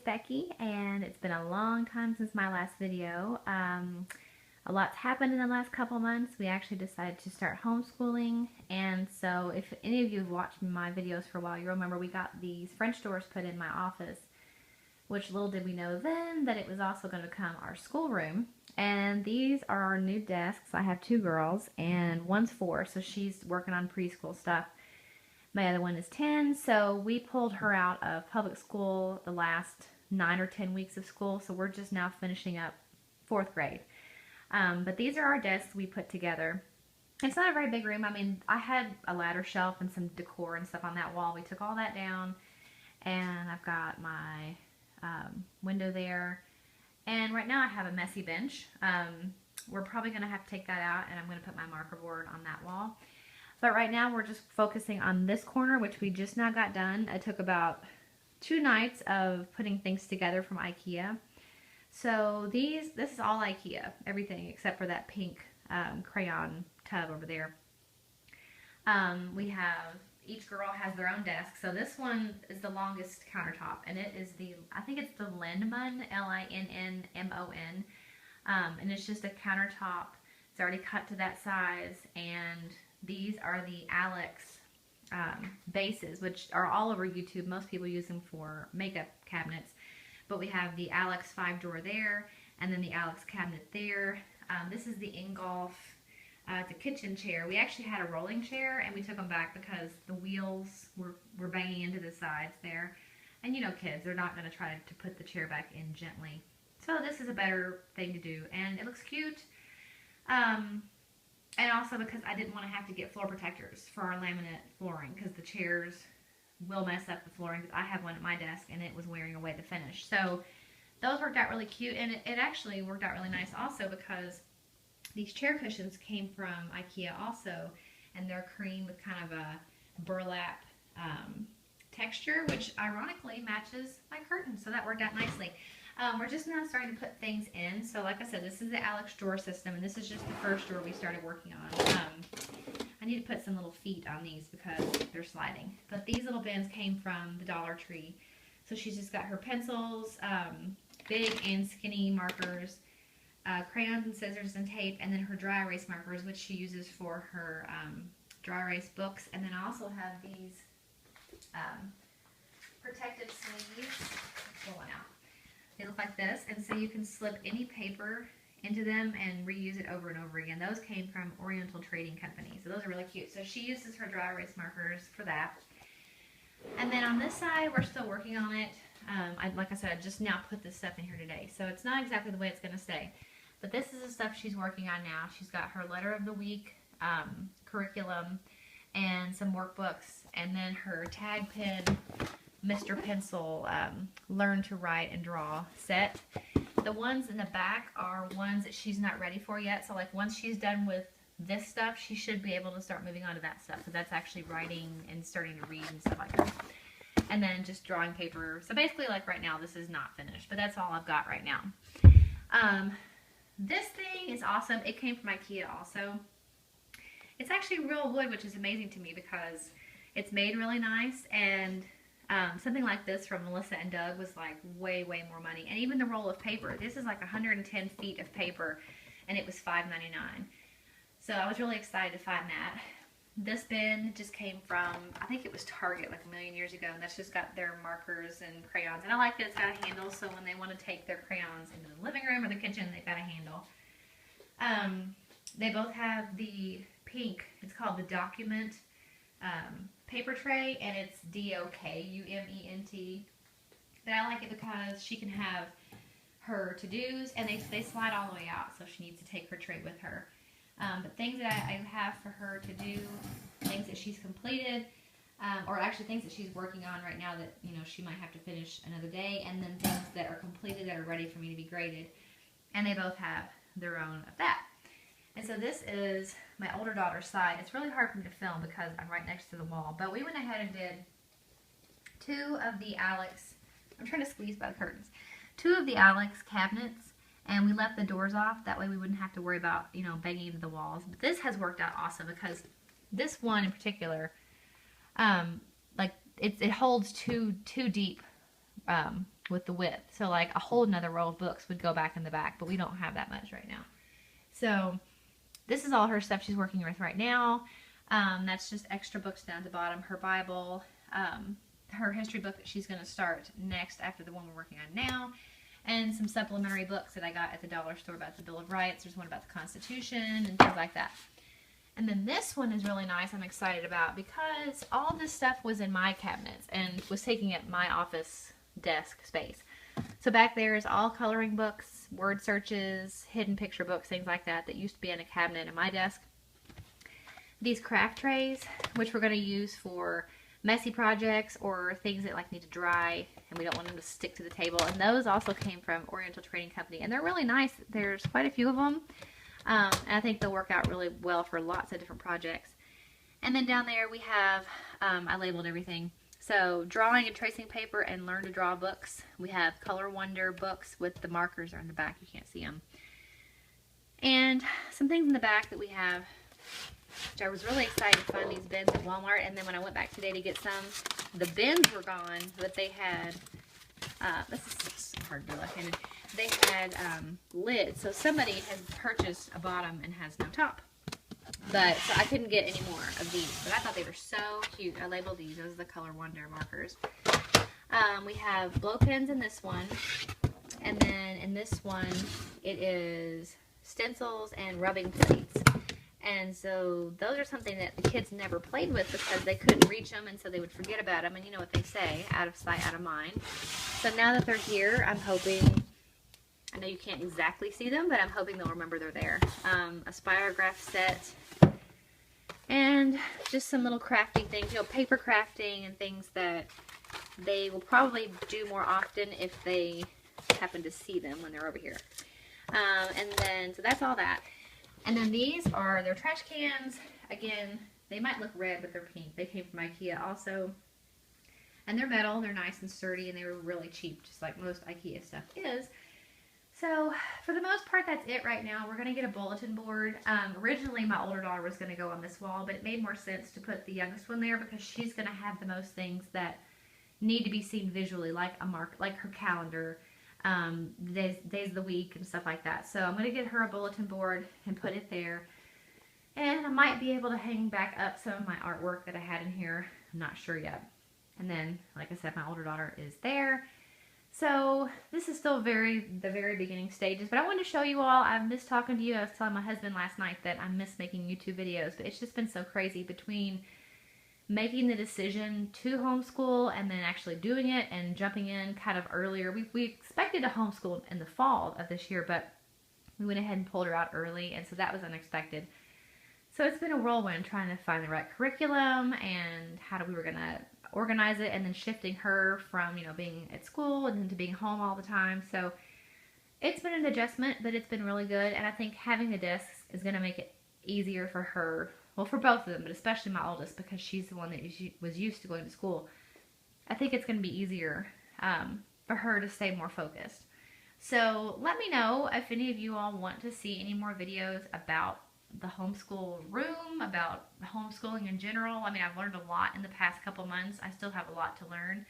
Becky, and it's been a long time since my last video. A lot's happened in the last couple months. We actually decided to start homeschooling, and so if any of you have watched my videos for a while, you remember we got these French doors put in my office, which little did we know then that it was also going to become our schoolroom. And these are our new desks. I have two girls, and one's 4, so she's working on preschool stuff. My other one is 10, so we pulled her out of public school the last 9 or 10 weeks of school, so we're just now finishing up 4th grade. But these are our desks we put together. It's not a very big room. I mean, I had a ladder shelf and some decor and stuff on that wall. We took all that down, and I've got my window there. And right now I have a messy bench. We're probably going to have to take that out, and I'm going to put my marker board on that wall. But right now we're just focusing on this corner, which we just now got done. It took about 2 nights of putting things together from Ikea. So this is all Ikea, everything except for that pink crayon tub over there. Each girl has their own desk. So this one is the longest countertop, and it is I think it's the Linnmon, Linnmon. And it's just a countertop. It's already cut to that size, and these are the Alex bases, which are all over YouTube. Most people use them for makeup cabinets. But we have the Alex 5-drawer there, and then the Alex cabinet there. This is the Ingolf. It's a kitchen chair. We actually had a rolling chair, and we took them back because the wheels were banging into the sides there. And you know kids, they're not going to try to put the chair back in gently. So this is a better thing to do, and it looks cute. And also because I didn't want to have to get floor protectors for our laminate flooring, because the chairs will mess up the flooring, because I have one at my desk and it was wearing away the finish. So those worked out really cute, and it actually worked out really nice also because these chair cushions came from Ikea also, and they're cream with kind of a burlap texture, which ironically matches my curtain, so that worked out nicely. We're just now starting to put things in. So like I said, this is the Alex drawer system, and this is just the first drawer we started working on. I need to put some little feet on these because they're sliding. But these little bins came from the Dollar Tree. So she's just got her pencils, big and skinny markers, crayons and scissors and tape, and then her dry erase markers, which she uses for her dry erase books. And then I also have these protective sleeves. Pull one out. They look like this, and so you can slip any paper into them and reuse it over and over again. Those came from Oriental Trading Company, so those are really cute. So she uses her dry erase markers for that. And then on this side, we're still working on it. Like I said, I just now put this stuff in here today, so it's not exactly the way it's going to stay. But this is the stuff she's working on now. She's got her letter of the week curriculum and some workbooks, and then her tag pen Mr. Pencil Learn to Write and Draw set. The ones in the back are ones that she's not ready for yet. So like once she's done with this stuff, she should be able to start moving on to that stuff, because that's actually writing and starting to read and stuff like that. And then just drawing paper. So basically, like right now, this is not finished, but that's all I've got right now. This thing is awesome. It came from Ikea also. It's actually real wood, which is amazing to me because it's made really nice, and something like this from Melissa and Doug was like way more money. And even the roll of paper, this is like 110 feet of paper, and it was $5.99. So I was really excited to find that. This bin just came from, I think it was Target like a million years ago, and that's just got their markers and crayons. And I like that it's got a handle, so when they want to take their crayons into the living room or the kitchen, they've got a handle. They both have the pink, it's called the Document paper tray, and it's DOKUMENT. But I like it because she can have her to-dos, and they slide all the way out, so she needs to take her tray with her. But things that I have for her to do, things that she's completed, or actually things that she's working on right now that, you know, she might have to finish another day, and then things that are completed that are ready for me to be graded. And they both have their own of that. And so this is my older daughter's side. It's really hard for me to film because I'm right next to the wall. But we went ahead and did 2 of the Alex, I'm trying to squeeze by the curtains, 2 of the Alex cabinets, and we left the doors off. That way we wouldn't have to worry about, you know, banging into the walls. But this has worked out awesome because this one in particular, like it holds two deep with the width. So like a whole nother row of books would go back in the back, but we don't have that much right now. So this is all her stuff she's working with right now. That's just extra books down at the bottom. Her Bible, her history book that she's going to start next after the one we're working on now, and some supplementary books that I got at the dollar store about the Bill of Rights. There's one about the Constitution and things like that. And then this one is really nice. I'm excited about because all this stuff was in my cabinets and was taking up my office desk space. So back there is all coloring books, word searches, hidden picture books, things like that that used to be in a cabinet in my desk. These craft trays, which we're going to use for messy projects or things that like need to dry and we don't want them to stick to the table. And those also came from Oriental Trading Company, and they're really nice. There's quite a few of them. And I think they'll work out really well for lots of different projects. And then down there we have, I labeled everything. So drawing and tracing paper and learn to draw books. We have Color Wonder books with the markers are in the back. You can't see them. And some things in the back that we have, which I was really excited to find these bins at Walmart. And then when I went back today to get some, the bins were gone, but they had, this is hard to do left-handed. They had lids, so somebody has purchased a bottom and has no top. But so I couldn't get any more of these, but I thought they were so cute. I labeled these. Those are the Color Wonder markers. We have blow pens in this one, and then in this one it is stencils and rubbing plates. And so those are something that the kids never played with because they couldn't reach them, and so they would forget about them. And you know what they say, out of sight, out of mind. So now that they're here, I'm hoping, I know you can't exactly see them, but I'm hoping they'll remember they're there. A spirograph set, and just some little crafting things, you know, paper crafting and things that they will probably do more often if they happen to see them when they're over here. And then, so that's all that. And then these are their trash cans. Again, they might look red, but they're pink. They came from Ikea also. And they're metal, they're nice and sturdy, and they were really cheap, just like most Ikea stuff is. So, for the most part, that's it right now. We're going to get a bulletin board. Originally, my older daughter was going to go on this wall, but it made more sense to put the youngest one there because she's going to have the most things that need to be seen visually, like a mark, like her calendar, days of the week and stuff like that. So I'm going to get her a bulletin board and put it there. And I might be able to hang back up some of my artwork that I had in here. I'm not sure yet. And then, like I said, my older daughter is there. So this is still the very beginning stages, but I wanted to show you all. I've missed talking to you. I was telling my husband last night that I miss making YouTube videos, but it's just been so crazy between making the decision to homeschool and then actually doing it and jumping in kind of earlier. We expected to homeschool in the fall of this year, but we went ahead and pulled her out early, and so that was unexpected. So it's been a whirlwind trying to find the right curriculum and how we were going to organize it, and then shifting her from, you know, being at school and into being home all the time. So it's been an adjustment, but it's been really good, and I think having the desks is going to make it easier for her. Well, for both of them, but especially my oldest, because she's the one that was used to going to school. I think it's going to be easier for her to stay more focused. So let me know if any of you all want to see any more videos about the homeschool room, about homeschooling in general. I mean, I've learned a lot in the past couple months. I still have a lot to learn.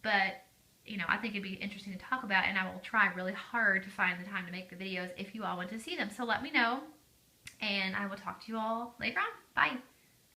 But, you know, I think it'd be interesting to talk about, and I will try really hard to find the time to make the videos if you all want to see them. So let me know. And I will talk to you all later on. Bye.